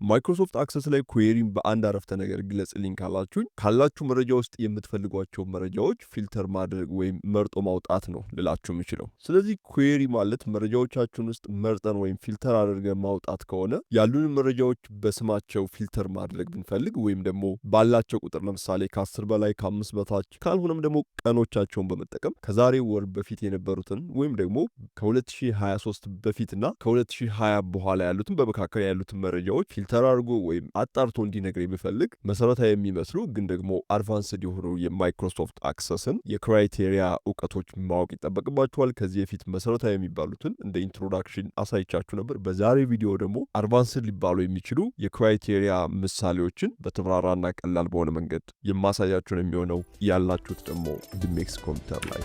ማይክሮሶፍት አክሰስ ላይ ኩዌሪን በአንድ አረፍተ ነገር ግለጽልኝ ካላችሁ መረጃ ውስጥ የምትፈልጓቸው መረጃዎች ፊልተር ማድረግ ወይም መርጦ ማውጣት ነው ልላችሁ የምችለው። ስለዚህ ኩዌሪ ማለት መረጃዎቻችሁን ውስጥ መርጠን ወይም ፊልተር አድርገን ማውጣት ከሆነ ያሉንን መረጃዎች በስማቸው ፊልተር ማድረግ ብንፈልግ ወይም ደግሞ ባላቸው ቁጥር ለምሳሌ ከ10 በላይ ከ5 በታች ካልሆነም ደግሞ ቀኖቻቸውን በመጠቀም ከዛሬ ወር በፊት የነበሩትን ወይም ደግሞ ከ2023 በፊትና ከ2020 በኋላ ያሉትን በመካከል ያሉትን መረጃዎች ፊልተር አድርጎ ወይም አጣርቶ እንዲነግር የሚፈልግ መሰረታዊ የሚመስሉ ግን ደግሞ አድቫንስድ የሆኑ የማይክሮሶፍት አክሰስን የክራይቴሪያ እውቀቶች ማወቅ ይጠበቅባቸዋል። ከዚህ በፊት መሰረታዊ የሚባሉትን እንደ ኢንትሮዳክሽን አሳይቻችሁ ነበር። በዛሬ ቪዲዮ ደግሞ አድቫንስድ ሊባሉ የሚችሉ የክራይቴሪያ ምሳሌዎችን በተብራራና ቀላል በሆነ መንገድ የማሳያችሁ ነው የሚሆነው። ያላችሁት ደግሞ ዲሜክስ ኮምፒውተር ላይ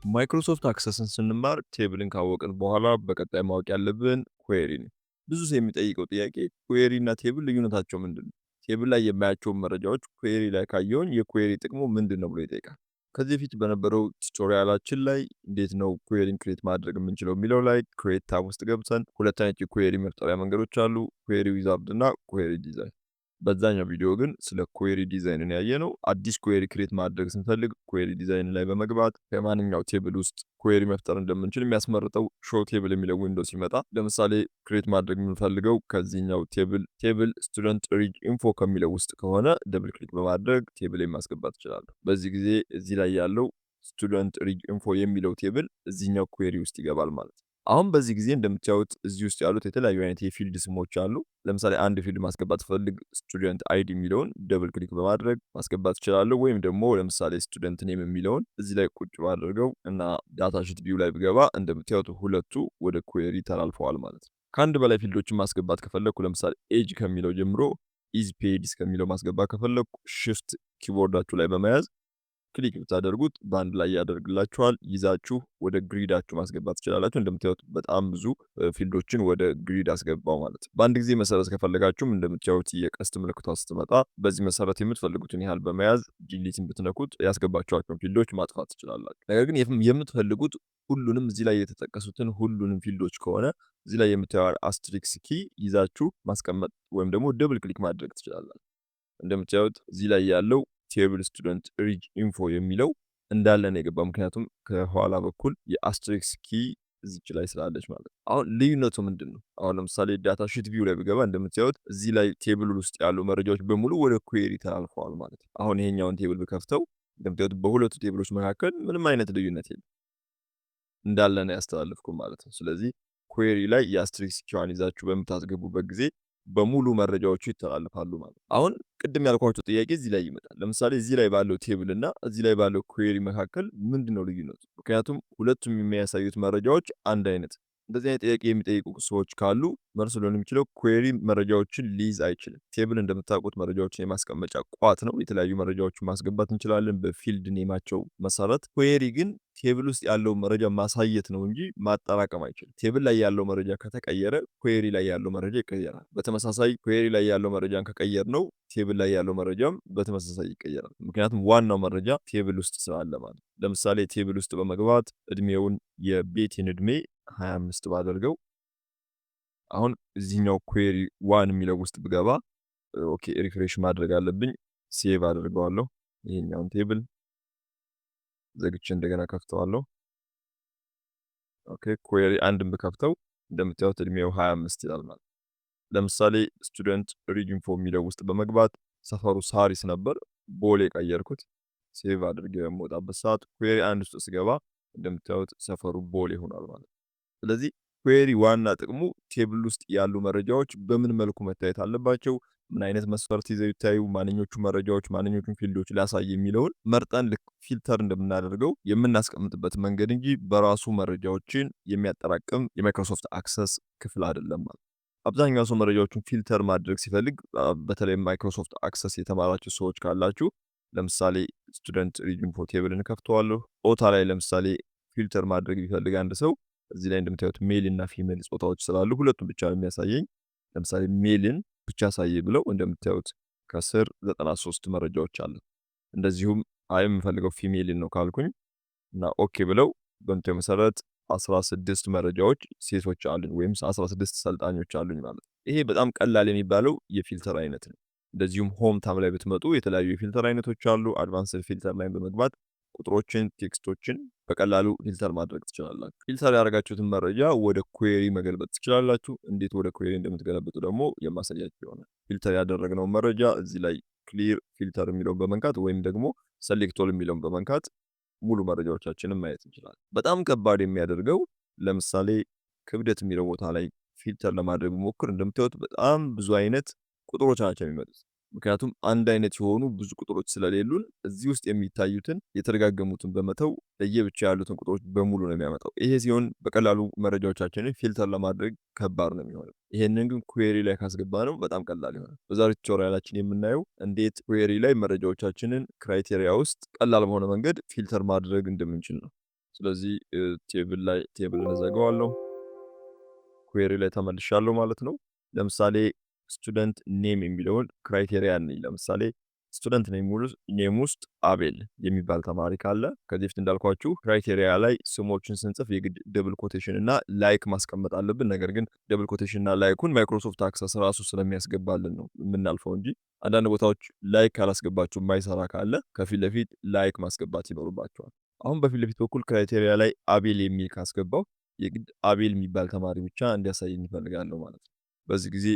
ማይክሮሶፍት አክሰስን ስንማር ቴብልን ካወቅን በኋላ በቀጣይ ማወቅ ያለብን ኩዌሪ ነው። ብዙ ሰው የሚጠይቀው ጥያቄ ኩዌሪ እና ቴብል ልዩነታቸው ምንድን ነው? ቴብል ላይ የማያቸውን መረጃዎች ኩዌሪ ላይ ካየውን የኩዌሪ ጥቅሙ ምንድን ነው ብሎ ይጠይቃል። ከዚህ በፊት በነበረው ቱቶሪያላችን ላይ እንዴት ነው ኩዌሪን ክሬት ማድረግ የምንችለው የሚለው ላይ ክሬት ታብ ውስጥ ገብተን ሁለት አይነት የኩዌሪ መፍጠሪያ መንገዶች አሉ፣ ኩዌሪ ዊዛርድ እና ኩዌሪ ዲዛይን። በዛኛው ቪዲዮ ግን ስለ ኩዌሪ ዲዛይንን ያየነው አዲስ ኩዌሪ ክሬት ማድረግ ስንፈልግ ኩዌሪ ዲዛይን ላይ በመግባት ከማንኛው ቴብል ውስጥ ኩዌሪ መፍጠር እንደምንችል የሚያስመርጠው ሾው ቴብል የሚለው ዊንዶው ሲመጣ ለምሳሌ ክሬት ማድረግ የምንፈልገው ከዚህኛው ቴብል ስቱደንት ሪጅ ኢንፎ ከሚለው ውስጥ ከሆነ ደብል ክሊክ በማድረግ ቴብል ማስገባት እችላለሁ። በዚህ ጊዜ እዚህ ላይ ያለው ስቱደንት ሪጅ ኢንፎ የሚለው ቴብል እዚህኛው ኩዌሪ ውስጥ ይገባል ማለት ነው። አሁን በዚህ ጊዜ እንደምታዩት እዚህ ውስጥ ያሉት የተለያዩ አይነት የፊልድ ስሞች አሉ። ለምሳሌ አንድ ፊልድ ማስገባት ፈልግ ስቱደንት አይዲ የሚለውን ደብል ክሊክ በማድረግ ማስገባት እችላለሁ። ወይም ደግሞ ለምሳሌ ስቱደንት ኔም የሚለውን እዚህ ላይ ቁጭ ባደርገው እና ዳታ ሺት ቪው ላይ ብገባ እንደምታዩት ሁለቱ ወደ ኩዌሪ ተላልፈዋል ማለት ነው። ከአንድ በላይ ፊልዶችን ማስገባት ከፈለግኩ ለምሳሌ ኤጅ ከሚለው ጀምሮ ኢዝ ፔድ ከሚለው ማስገባት ከፈለግኩ ሽፍት ኪቦርዳችሁ ላይ በመያዝ ክሊክ ብታደርጉት በአንድ ላይ ያደርግላችኋል። ይዛችሁ ወደ ግሪዳችሁ ማስገባት ትችላላችሁ። እንደምታዩት በጣም ብዙ ፊልዶችን ወደ ግሪድ አስገባው ማለት ነው። በአንድ ጊዜ መሰረት ከፈለጋችሁም እንደምታዩት የቀስት ምልክቷ ስትመጣ በዚህ መሰረት የምትፈልጉትን ያህል በመያዝ ዲሊትን ብትነኩት ያስገባችኋቸውን ፊልዶች ማጥፋት ትችላላችሁ። ነገር ግን የምትፈልጉት ሁሉንም እዚህ ላይ የተጠቀሱትን ሁሉንም ፊልዶች ከሆነ እዚህ ላይ የምታዩት አስትሪክስ ኪ ይዛችሁ ማስቀመጥ ወይም ደግሞ ደብል ክሊክ ማድረግ ትችላላችሁ። እንደምታዩት እዚህ ላይ ያለው ቴብል ስቱደንት ሪጅ ኢንፎ የሚለው እንዳለ ነው የገባው። ምክንያቱም ከኋላ በኩል የአስትሪክስ ኪ እዚች ላይ ስላለች ማለት ነው። አሁን ልዩነቱ ምንድን ነው? አሁን ለምሳሌ ዳታ ሺት ቪው ላይ ብገባ እንደምታዩት እዚህ ላይ ቴብል ውስጥ ያሉ መረጃዎች በሙሉ ወደ ኩዌሪ ተላልፈዋል ማለት ነው። አሁን ይሄኛውን ቴብል ብከፍተው እንደምታዩት በሁለቱ ቴብሎች መካከል ምንም አይነት ልዩነት የለም፣ እንዳለ ነው ያስተላልፍኩ ማለት ነው። ስለዚህ ኩዌሪ ላይ የአስትሪክስ ኪዋን ይዛችሁ በምታስገቡበት ጊዜ በሙሉ መረጃዎቹ ይተላለፋሉ ማለት ነው። አሁን ቅድም ያልኳችሁ ጥያቄ እዚህ ላይ ይመጣል። ለምሳሌ እዚህ ላይ ባለው ቴብል እና እዚህ ላይ ባለው ኩዌሪ መካከል ምንድነው ልዩነቱ? ምክንያቱም ሁለቱም የሚያሳዩት መረጃዎች አንድ አይነት። እንደዚህ አይነት ጥያቄ የሚጠይቁ ሰዎች ካሉ መልሱ ሊሆን የሚችለው ኩዌሪ መረጃዎችን ሊይዝ አይችልም። ቴብል እንደምታውቁት መረጃዎችን የማስቀመጫ ቋት ነው። የተለያዩ መረጃዎችን ማስገባት እንችላለን በፊልድ ኔማቸው መሰረት። ኩዌሪ ግን ቴብል ውስጥ ያለው መረጃ ማሳየት ነው እንጂ ማጠራቀም አይችልም። ቴብል ላይ ያለው መረጃ ከተቀየረ ኩዌሪ ላይ ያለው መረጃ ይቀየራል። በተመሳሳይ ኩዌሪ ላይ ያለው መረጃን ከቀየር ነው ቴብል ላይ ያለው መረጃም በተመሳሳይ ይቀየራል። ምክንያቱም ዋናው መረጃ ቴብል ውስጥ ስላለ ማለት። ለምሳሌ ቴብል ውስጥ በመግባት እድሜውን የቤቲን እድሜ 25 ባደርገው አሁን እዚህኛው ኩዌሪ ዋን የሚለው ውስጥ ብገባ ኦኬ ሪፍሬሽ ማድረግ አለብኝ። ሴቭ አድርገዋለሁ። ይሄኛውን ቴብል ዘግቼ እንደገና ከፍተዋለሁ። ኦኬ ኩዌሪ አንድን ብከፍተው እንደምታዩት እድሜው 25 ይላል ማለት። ለምሳሌ ስቱደንት ሪጅ ኢንፎ የሚለው ውስጥ በመግባት ሰፈሩ ሳሪስ ነበር፣ ቦሌ ቀየርኩት። ሴቭ አድርጌ በመውጣበት ሰዓት ኩዌሪ አንድ ውስጥ ስገባ እንደምታዩት ሰፈሩ ቦሌ ሆኗል ማለት። ስለዚህ ኩዌሪ ዋና ጥቅሙ ቴብል ውስጥ ያሉ መረጃዎች በምን መልኩ መታየት አለባቸው፣ ምን አይነት መስፈርት ይዘው ይታዩ፣ ማንኞቹ መረጃዎች ማንኞቹን ፊልዶች ላሳይ የሚለውን መርጠን ልክ ፊልተር እንደምናደርገው የምናስቀምጥበት መንገድ እንጂ በራሱ መረጃዎችን የሚያጠራቅም የማይክሮሶፍት አክሰስ ክፍል አይደለም ማለት። አብዛኛው ሰው መረጃዎችን ፊልተር ማድረግ ሲፈልግ በተለይ ማይክሮሶፍት አክሰስ የተማራችሁ ሰዎች ካላችሁ ለምሳሌ ስቱደንት ሪጅ ኢንፎ ቴብልን ከፍተዋለሁ። ኦታ ላይ ለምሳሌ ፊልተር ማድረግ ቢፈልግ አንድ ሰው እዚህ ላይ እንደምታዩት ሜል እና ፊሜል ጾታዎች ስላሉ ሁለቱም ብቻ የሚያሳየኝ ለምሳሌ ሜልን ብቻ ሳይ ብለው እንደምታዩት ከስር 93 መረጃዎች አሉ። እንደዚሁም አይ የምፈልገው ፊሜልን ነው ካልኩኝ እና ኦኬ ብለው በእንትኑ መሰረት 16 መረጃዎች ሴቶች አሉኝ ወይም 16 ሰልጣኞች አሉኝ ማለት ነው። ይሄ በጣም ቀላል የሚባለው የፊልተር አይነት ነው። እንደዚሁም ሆም ታብ ላይ ብትመጡ የተለያዩ የፊልተር አይነቶች አሉ። አድቫንስድ ፊልተር ላይ በመግባት ቁጥሮችን፣ ቴክስቶችን በቀላሉ ፊልተር ማድረግ ትችላላችሁ። ፊልተር ያደረጋችሁትን መረጃ ወደ ኩዌሪ መገልበጥ ትችላላችሁ። እንዴት ወደ ኩዌሪ እንደምትገለብጡ ደግሞ የማሳያችሁ ይሆናል። ፊልተር ያደረግነው መረጃ እዚህ ላይ ክሊር ፊልተር የሚለውን በመንካት ወይም ደግሞ ሰሌክት ኦል የሚለውን በመንካት ሙሉ መረጃዎቻችንን ማየት እንችላለን። በጣም ከባድ የሚያደርገው ለምሳሌ ክብደት የሚለው ቦታ ላይ ፊልተር ለማድረግ ሞክር። እንደምታዩት በጣም ብዙ አይነት ቁጥሮች ናቸው የሚመጡት። ምክንያቱም አንድ አይነት የሆኑ ብዙ ቁጥሮች ስለሌሉን እዚህ ውስጥ የሚታዩትን የተደጋገሙትን በመተው ለየብቻ ያሉትን ቁጥሮች በሙሉ ነው የሚያመጣው። ይሄ ሲሆን በቀላሉ መረጃዎቻችንን ፊልተር ለማድረግ ከባድ ነው የሚሆነው። ይሄንን ግን ኩዌሪ ላይ ካስገባ ነው በጣም ቀላል ይሆናል። በዛሬው ቱቶሪያላችን የምናየው እንዴት ኩዌሪ ላይ መረጃዎቻችንን ክራይቴሪያ ውስጥ ቀላል በሆነ መንገድ ፊልተር ማድረግ እንደምንችል ነው። ስለዚህ ቴብል እንዘጋዋለሁ። ኩዌሪ ላይ ተመልሻለሁ ማለት ነው። ለምሳሌ ስቱደንት ኔም የሚለውን ክራይቴሪያ ነኝ። ለምሳሌ ስቱደንት ኔም ውስጥ አቤል የሚባል ተማሪ ካለ ከዚህ በፊት እንዳልኳችሁ ክራይቴሪያ ላይ ስሞችን ስንጽፍ የግድ ደብል ኮቴሽን እና ላይክ ማስቀመጥ አለብን። ነገር ግን ደብል ኮቴሽን እና ላይኩን ማይክሮሶፍት አክሰስ ራሱ ስለሚያስገባልን ነው የምናልፈው እንጂ አንዳንድ ቦታዎች ላይክ ካላስገባችሁ የማይሰራ ካለ ከፊት ለፊት ላይክ ማስገባት ይኖርባቸዋል። አሁን በፊት ለፊት በኩል ክራይቴሪያ ላይ አቤል የሚል ካስገባው የግድ አቤል የሚባል ተማሪ ብቻ እንዲያሳይ እንፈልጋለሁ ማለት ነው። በዚህ ጊዜ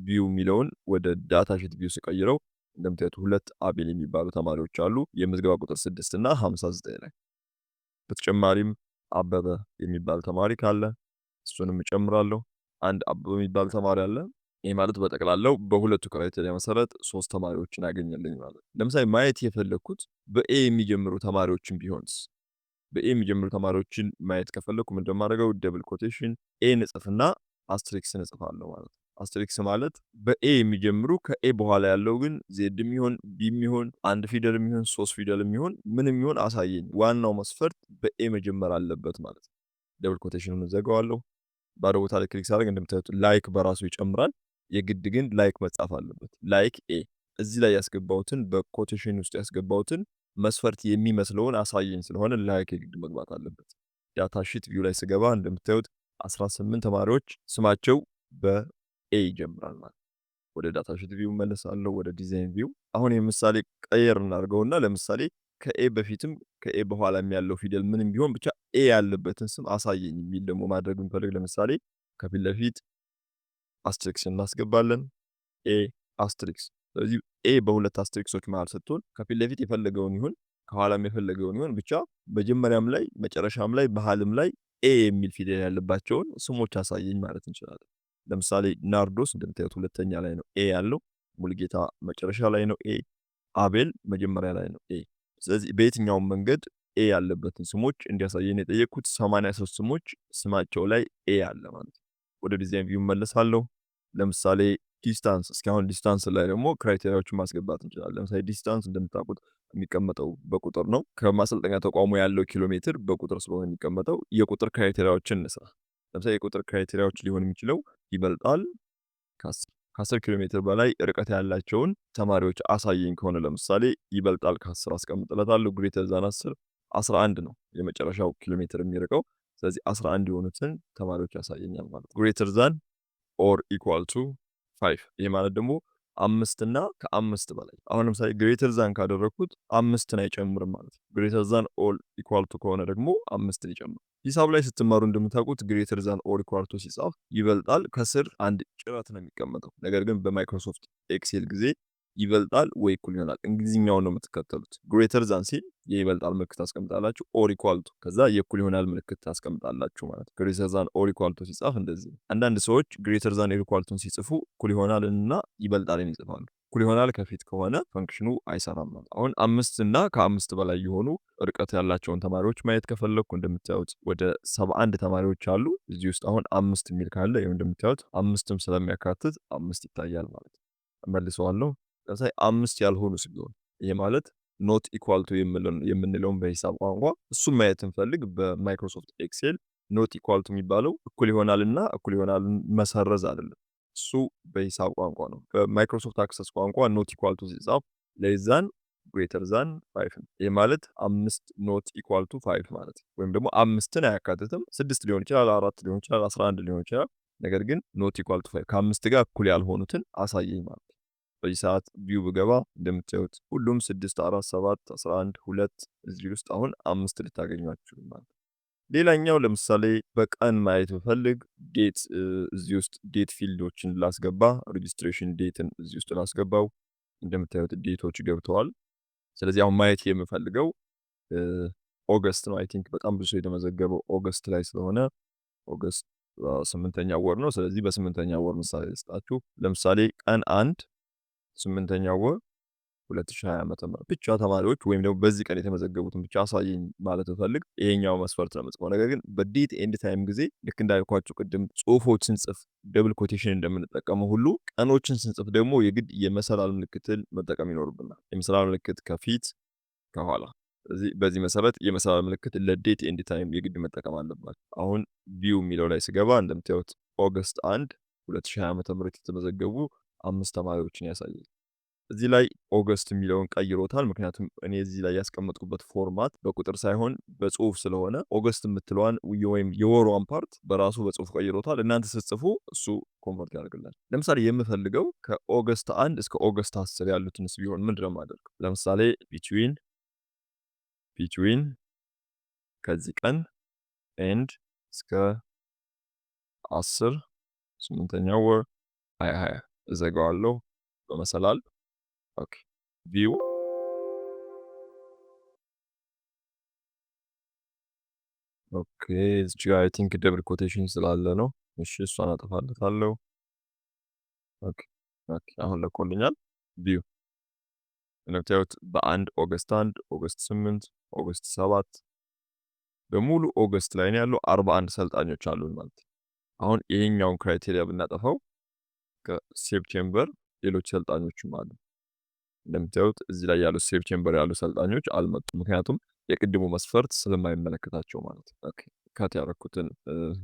ቪው የሚለውን ወደ ዳታ ሺት ቪው ሲቀይረው እንደምታዩት 2 አቤል የሚባሉ ተማሪዎች አሉ። የምዝገባ ቁጥር 6 እና 59 ላይ። በተጨማሪም አበበ የሚባል ተማሪ ካለ እሱንም እጨምራለሁ። አንድ አበበ የሚባል ተማሪ አለ። ይህ ማለት በጠቅላላው በሁለቱ ክራይቴሪያ መሰረት 3 ተማሪዎችን ያገኘልኝ ማለት። ለምሳሌ ማየት የፈለኩት በኤ የሚጀምሩ ተማሪዎችን ቢሆንስ? በኤ የሚጀምሩ ተማሪዎችን ማየት ከፈለኩ ምንድነው የማደርገው? ደብል ኮቴሽን ኤ ንጽፍና አስትሪክስ እንጽፋለሁ ማለት ነው። አስትሪክስ ማለት በኤ የሚጀምሩ ከኤ በኋላ ያለው ግን ዜድ የሚሆን ቢ የሚሆን አንድ ፊደል የሚሆን 3 ፊደል የሚሆን ምንም የሚሆን አሳየኝ። ዋናው መስፈርት በኤ መጀመር አለበት ማለት ነው። ደብል ኮቴሽኑን እዘጋዋለሁ። ባዶ ቦታ ላይ ክሊክ ሳደርግ እንደምታዩት ላይክ በራሱ ይጨምራል። የግድ ግን ላይክ መጻፍ አለበት። ላይክ ኤ እዚህ ላይ ያስገባሁትን በኮቴሽን ውስጥ ያስገባሁትን መስፈርት የሚመስለውን አሳየኝ ስለሆነ ላይክ የግድ መግባት አለበት። ዳታ ሺት ቪው ላይ ስገባ እንደምታዩት 18 ተማሪዎች ስማቸው በኤ ይጀምራል ማለት። ወደ ዳታ ሺት ቪው መለሳለሁ፣ ወደ ዲዛይን ቪው። አሁን የምሳሌ ቀየር እናድርገውና ለምሳሌ ከኤ በፊትም ከኤ በኋላም ያለው ፊደል ምንም ቢሆን ብቻ ኤ ያለበትን ስም አሳየኝ የሚል ደግሞ ማድረግ ብንፈልግ ለምሳሌ ከፊት ለፊት አስትሪክስ እናስገባለን። ኤ አስትሪክስ። ስለዚህ ኤ በሁለት አስትሪክሶች መሃል ስትሆን ከፊት ለፊት የፈለገውን ይሁን ከኋላም የፈለገውን ይሁን ብቻ መጀመሪያም ላይ መጨረሻም ላይ መሃልም ላይ ኤ የሚል ፊደል ያለባቸውን ስሞች አሳየኝ ማለት እንችላለን። ለምሳሌ ናርዶስ እንደምታዩት ሁለተኛ ላይ ነው ኤ ያለው። ሙልጌታ መጨረሻ ላይ ነው ኤ። አቤል መጀመሪያ ላይ ነው ኤ። ስለዚህ በየትኛውም መንገድ ኤ ያለበትን ስሞች እንዲያሳየን የጠየቅኩት 83 ስሞች ስማቸው ላይ ኤ አለ ማለት ነው። ወደ ዲዛይን ቪው መለሳለሁ። ለምሳሌ ዲስታንስ፣ እስካሁን ዲስታንስ ላይ ደግሞ ክራይቴሪያዎችን ማስገባት እንችላለን። ለምሳሌ ዲስታንስ እንደምታውቁት የሚቀመጠው በቁጥር ነው። ከማሰልጠኛ ተቋሙ ያለው ኪሎ ሜትር በቁጥር ስለሆነ የሚቀመጠው የቁጥር ክራይቴሪያዎችን እንስራ። ለምሳሌ የቁጥር ክራይቴሪያዎች ሊሆን የሚችለው ይበልጣል ከ10 ኪሎ ሜትር በላይ ርቀት ያላቸውን ተማሪዎች አሳየኝ ከሆነ ለምሳሌ ይበልጣል ከ10 አስቀምጥለታለሁ። ግሬተር ዛን 10 11 ነው የመጨረሻው ኪሎ ሜትር የሚርቀው። ስለዚህ 11 የሆኑትን ተማሪዎች ያሳየኛል ማለት ነው። ግሬተር ዛን ኦር ኢኳል ቱ 5። ይሄ ማለት ደግሞ 5 እና ከ5 በላይ። አሁን ለምሳሌ ግሬተር ዛን ካደረኩት 5ን አይጨምርም ማለት ነው። ግሬተር ዛን ኦር ኢኳል ቱ ከሆነ ደግሞ 5ን ይጨምራል። ሂሳብ ላይ ስትማሩ እንደምታውቁት ግሬተር ዛን ኦር ኢኳል ቱ ሲጻፍ ይበልጣል ከስር አንድ ጭረት ነው የሚቀመጠው። ነገር ግን በማይክሮሶፍት ኤክሴል ጊዜ ይበልጣል ወይ እኩል ይሆናል እንግሊዝኛውን ነው የምትከተሉት። ግሬተር ዛን ሲል የይበልጣል ምልክት ታስቀምጣላችሁ። ኦር ኢኳል ቱ ከዛ የእኩል ይሆናል ምልክት ታስቀምጣላችሁ ማለት ነው። ግሬተር ዛን ኦር ኢኳል ቱ ሲጻፍ እንደዚህ። አንዳንድ ሰዎች ግሬተር ዛን ኦር ኢኳል ቱን ሲጽፉ እኩል ይሆናል እና ይበልጣልን ይጽፋሉ። እኩል ይሆናል ከፊት ከሆነ ፈንክሽኑ አይሰራም ማለት። አሁን 5 እና ከ5 በላይ የሆኑ ርቀት ያላቸውን ተማሪዎች ማየት ከፈለኩ እንደምታዩት ወደ 71 ተማሪዎች አሉ። እዚህ ውስጥ አሁን 5 የሚል ካለ ይሄው እንደምታዩት 5ም ስለሚያካትት 5 ይታያል ማለት ነው። እመልሰዋለሁ። ለምሳሌ 5 ያልሆኑ ሲሆን ይሄ ማለት ኖት ኢኳል ቱ የምንለውን በሂሳብ ቋንቋ እሱን ማየት እንፈልግ። በማይክሮሶፍት ኤክሴል ኖት ኢኳል ቱ የሚባለው እኩል ይሆናልና እኩል ይሆናል መሰረዝ አይደለም። እሱ በሂሳብ ቋንቋ ነው። በማይክሮሶፍት አክሰስ ቋንቋ ኖት ኢኳል ቱ ሲጻፍ ለዛን ግሬተር ዛን 5 ነው። ይህ ማለት 5 ኖት ኢኳል ቱ 5 ማለት ነው። ወይም ደግሞ 5ን አያካትትም። 6 ሊሆን ይችላል፣ 4 ሊሆን ይችላል፣ 11 ሊሆን ይችላል። ነገር ግን ኖት ኢኳል ቱ 5 ከ5 ጋር እኩል ያልሆኑትን አሳየኝ ማለት ነው። በዚህ ሰዓት ቪው ብገባ እንደምታዩት ሁሉም 6፣ 4፣ 7፣ 11፣ 2 እዚህ ውስጥ አሁን 5 ልታገኙ አትችሉም ማለት ነው። ሌላኛው ለምሳሌ በቀን ማየት ብፈልግ ዴት እዚህ ውስጥ ዴት ፊልዶችን ላስገባ፣ ሬጂስትሬሽን ዴትን እዚህ ውስጥ ላስገባው። እንደምታዩት ዴቶች ገብተዋል። ስለዚህ አሁን ማየት የምፈልገው ኦገስት ነው። አይ ቲንክ በጣም ብዙ የተመዘገበው ኦገስት ላይ ስለሆነ ኦገስት 8ኛ ወር ነው። ስለዚህ በ8ኛ ወር ምሳሌ ልስጣችሁ። ለምሳሌ ቀን 1 8ኛ ወር 2020 ዓመተ ምህረት ብቻ ተማሪዎች ወይም ደግሞ በዚህ ቀን የተመዘገቡትን ብቻ አሳየኝ ማለት ብፈልግ ይሄኛው መስፈርት ነው የምጽፈው። ነገር ግን በዴት ኤንድ ታይም ጊዜ ልክ እንዳልኳችሁ ቅድም ጽሁፎች ስንጽፍ ደብል ኮቴሽን እንደምንጠቀመው ሁሉ ቀኖችን ስንጽፍ ደግሞ የግድ የመሰላል ምልክትን መጠቀም ይኖርብናል። የመሰላል ምልክት ከፊት ከኋላ። ስለዚህ በዚህ መሰረት የመሰላል ምልክት ለዴት ኤንድ ታይም የግድ መጠቀም አለባቸው። አሁን ቪው የሚለው ላይ ስገባ እንደምታዩት ኦገስት 1 2020 ዓመተ ምህረት የተመዘገቡ 5 ተማሪዎችን ያሳያል። እዚህ ላይ ኦገስት የሚለውን ቀይሮታል። ምክንያቱም እኔ እዚህ ላይ ያስቀመጥኩበት ፎርማት በቁጥር ሳይሆን በጽሁፍ ስለሆነ ኦገስት የምትለዋን ወይም የወሯን ፓርት በራሱ በጽሁፍ ቀይሮታል። እናንተ ስትጽፉ እሱ ኮንቨርት ያደርግላል። ለምሳሌ የምፈልገው ከኦገስት 1 እስከ ኦገስት 10 ያሉትንስ ቢሆን ምንድን ነው የማደርገው? ለምሳሌ ቢትዊን ከዚህ ቀን ኤንድ እስከ 10 8ኛው ወር 2020 እዘጋዋለሁ በመሰላል። ኦኬ ቪው ኦኬ እዚህ ጋር አይ ቲንክ ደብል ኮቴሽን ስላለ ነው። እሺ እሷን አጠፋለታለሁ። ኦኬ አሁን ለቆልኛል። ቪው እንደምታዩት በ1 ኦገስት 1 ኦገስት 8 ኦገስት 7 በሙሉ ኦገስት ላይ ነው ያለው 41 ሰልጣኞች አሉን ማለት ነው። አሁን ይሄኛውን ክራይቴሪያ ብናጠፋው ከሴፕቴምበር ሌሎች ሰልጣኞችም አሉ። እንደምታዩት እዚህ ላይ ያሉ ሴፕቴምበር ያሉ ሰልጣኞች አልመጡም። ምክንያቱም የቅድሙ መስፈርት ስለማይመለከታቸው ማለት ነው። ኦኬ ካት ያደረኩትን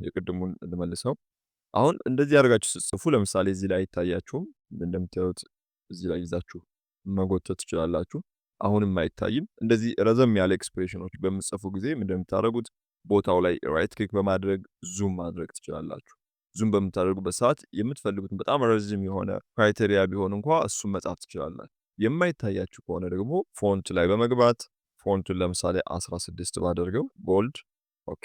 የቅድሙን ልመልሰው። አሁን እንደዚህ ያደርጋችሁ ስትጽፉ ለምሳሌ እዚህ ላይ አይታያችሁም። እንደምታዩት እዚህ ላይ ይዛችሁ መጎተት ትችላላችሁ። አሁንም አይታይም። እንደዚህ ረዘም ያለ ኤክስፕሬሽኖች በምትጽፉ ጊዜ እንደምታደርጉት ቦታው ላይ ራይት ክሊክ በማድረግ ዙም ማድረግ ትችላላችሁ። ዙም በምታደርጉበት ሰዓት የምትፈልጉትን በጣም ረዥም የሆነ ክራይቴሪያ ቢሆን እንኳ እሱን መጻፍ ትችላላችሁ። የማይታያችሁ ከሆነ ደግሞ ፎንት ላይ በመግባት ፎንቱን ለምሳሌ 16 ባደርገው ቦልድ ኦኬ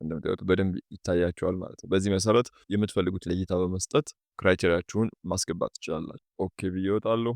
እንደምታዩት በደንብ ይታያችኋል ማለት ነው። በዚህ መሰረት የምትፈልጉት ለእይታ በመስጠት ክራይቴሪያችሁን ማስገባት ትችላላችሁ። ኦኬ ብዬ እወጣለሁ።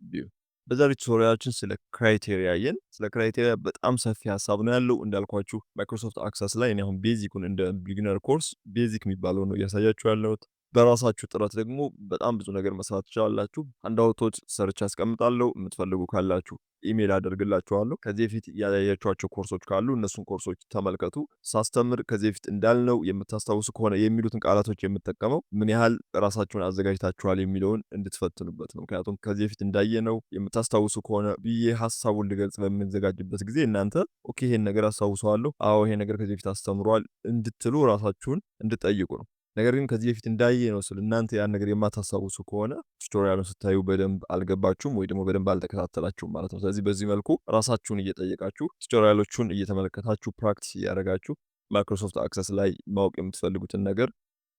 ቪው በዛሬው ቱቶሪያላችን ስለ ክራይቴሪያ አየን። ስለ ክራይቴሪያ በጣም ሰፊ ሀሳብ ነው ያለው። እንዳልኳችሁ ማይክሮሶፍት አክሰስ ላይ እኔ አሁን ቤዚኩን እንደ ቢጊነር ኮርስ ቤዚክ የሚባለው ነው እያሳያችሁ ያለሁት። በራሳችሁ ጥረት ደግሞ በጣም ብዙ ነገር መስራት ትችላላችሁ። ሃንዳውቶች ሰርች አስቀምጣለሁ። የምትፈልጉ ካላችሁ ኢሜል አደርግላችኋለሁ። ከዚህ በፊት ያያያችኋቸው ኮርሶች ካሉ እነሱን ኮርሶች ተመልከቱ። ሳስተምር ከዚህ በፊት እንዳልነው የምታስታውሱ ከሆነ የሚሉትን ቃላቶች የምጠቀመው ምን ያህል ራሳችሁን አዘጋጅታችኋል የሚለውን እንድትፈትኑበት ነው። ምክንያቱም ከዚህ በፊት እንዳየነው የምታስታውሱ ከሆነ ብዬ ሀሳቡን ልገልጽ በምንዘጋጅበት ጊዜ እናንተ ኦኬ ይሄን ነገር አስታውሰዋለሁ፣ አዎ ይሄ ነገር ከዚህ በፊት አስተምሯል እንድትሉ ራሳችሁን እንድጠይቁ ነው። ነገር ግን ከዚህ በፊት እንዳየ ነው ስል እናንተ ያን ነገር የማታስታውሱ ከሆነ ቱቶሪያሉን ስታዩ በደንብ አልገባችሁም ወይ ደግሞ በደንብ አልተከታተላችሁም ማለት ነው። ስለዚህ በዚህ መልኩ ራሳችሁን እየጠየቃችሁ ቱቶሪያሎቹን እየተመለከታችሁ ፕራክቲስ እያደረጋችሁ ማይክሮሶፍት አክሰስ ላይ ማወቅ የምትፈልጉትን ነገር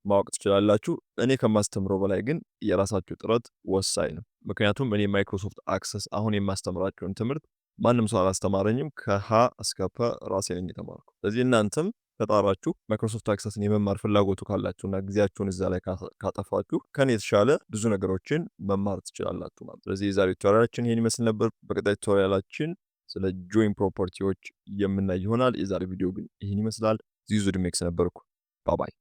ማወቅ ትችላላችሁ። እኔ ከማስተምረው በላይ ግን የራሳችሁ ጥረት ወሳኝ ነው። ምክንያቱም እኔ ማይክሮሶፍት አክሰስ አሁን የማስተምራቸውን ትምህርት ማንም ሰው አላስተማረኝም። ከሀ እስከ ፐ ራሴ ነኝ የተማርኩ። ስለዚህ እናንተም ከጣራችሁ ማይክሮሶፍት አክሰስን የመማር ፍላጎቱ ካላችሁና ጊዜያችሁን እዛ ላይ ካጠፋችሁ ከኔ የተሻለ ብዙ ነገሮችን መማር ትችላላችሁ ማለት። ስለዚህ የዛሬው ቱቶሪያላችን ይሄን ይመስል ነበር። በቀጣይ ቱቶሪያላችን ስለ ጆይን ፕሮፐርቲዎች የምናይ ይሆናል። የዛሬ ቪዲዮ ግን ይህን ይመስላል። ዚዙ ድሜክስ ነበርኩ። ባባይ